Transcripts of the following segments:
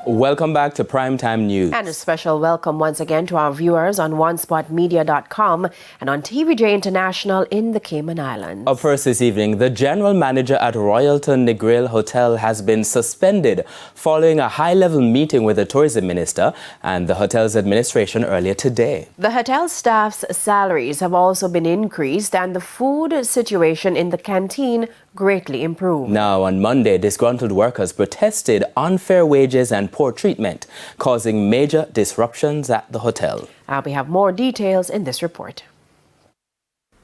Welcome back to Primetime News. And a special welcome once again to our viewers on onespotmedia.com and on TVJ International in the Cayman Islands. Up first this evening, the general manager at Royalton Negril Hotel has been suspended following a high-level meeting with the tourism minister and the hotel's administration earlier today. The hotel staff's salaries have also been increased and the food situation in the canteen greatly improved. Now, on Monday, disgruntled workers protested unfair wages and poor treatment, causing major disruptions at the hotel. We have more details in this report.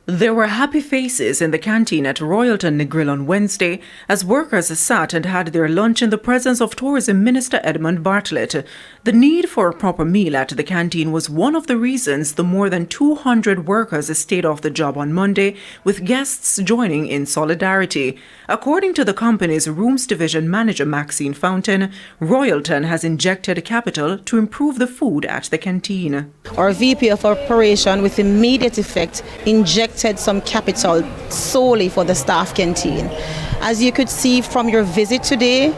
There were happy faces in the canteen at Royalton Negril on Wednesday as workers sat and had their lunch in the presence of Tourism Minister Edmund Bartlett. The need for a proper meal at the canteen was one of the reasons the more than 200 workers stayed off the job on Monday, with guests joining in solidarity. According to the company's Rooms Division Manager Maxine Fountain, Royalton has injected capital to improve the food at the canteen. Our VP of Operation, with immediate effect, injected some capital solely for the staff canteen. As you could see from your visit today,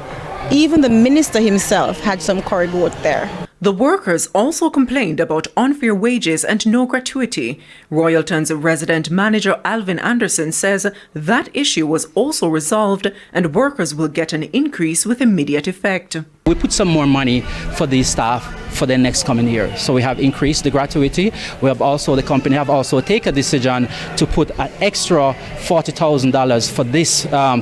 even the minister himself had some cardboard there. The workers also complained about unfair wages and no gratuity. Royalton's resident manager Alvin Anderson says that issue was also resolved and workers will get an increase with immediate effect. We put some more money for these staff for the next coming year. So we have increased the gratuity. We have also, the company have also taken a decision to put an extra $40,000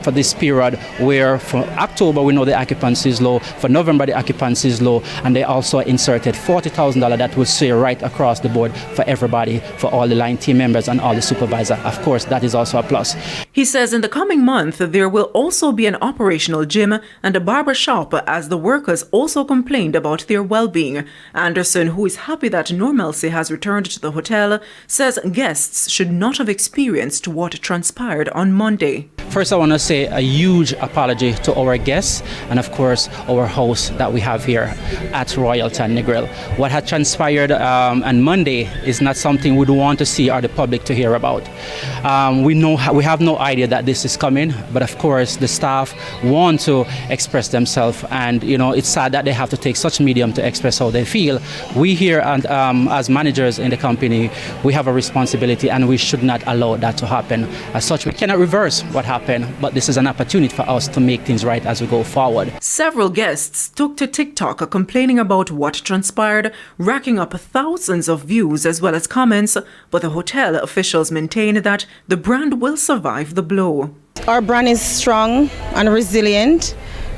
for this period, where for October we know the occupancy is low, for November the occupancy is low, and they also inserted $40,000 that will share right across the board for everybody, for all the line team members and all the supervisors. Of course, that is also a plus. He says in the coming month there will also be an operational gym and a barber shop, as the workers also complained about their well-being. Anderson, who is happy that normalcy has returned to the hotel, says guests should not have experienced what transpired on Monday. First, I want to say a huge apology to our guests and, of course, our host that we have here at Royalton Negril. What had transpired on Monday is not something we'd want to see or the public to hear about. We have no idea that this is coming, but of course the staff want to express themselves, and it's sad that they have to take such medium to express how they feel. We here, and as managers in the company, we have a responsibility and we should not allow that to happen. As such, we cannot reverse what happened, but this is an opportunity for us to make things right as we go forward. Several guests took to TikTok complaining about what transpired, racking up thousands of views as well as comments, but the hotel officials maintain that the brand will survive the blow. Our brand is strong and resilient.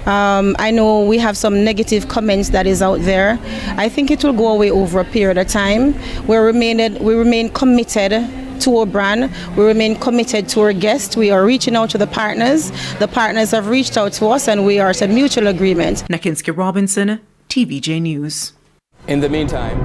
I know we have some negative comments that is out there. I think it will go away over a period of time. We remain committed to our brand. We remain committed to our guests. We are reaching out to the partners. The partners have reached out to us, and we are at a mutual agreement. Nakinski Robinson, TVJ News. In the meantime,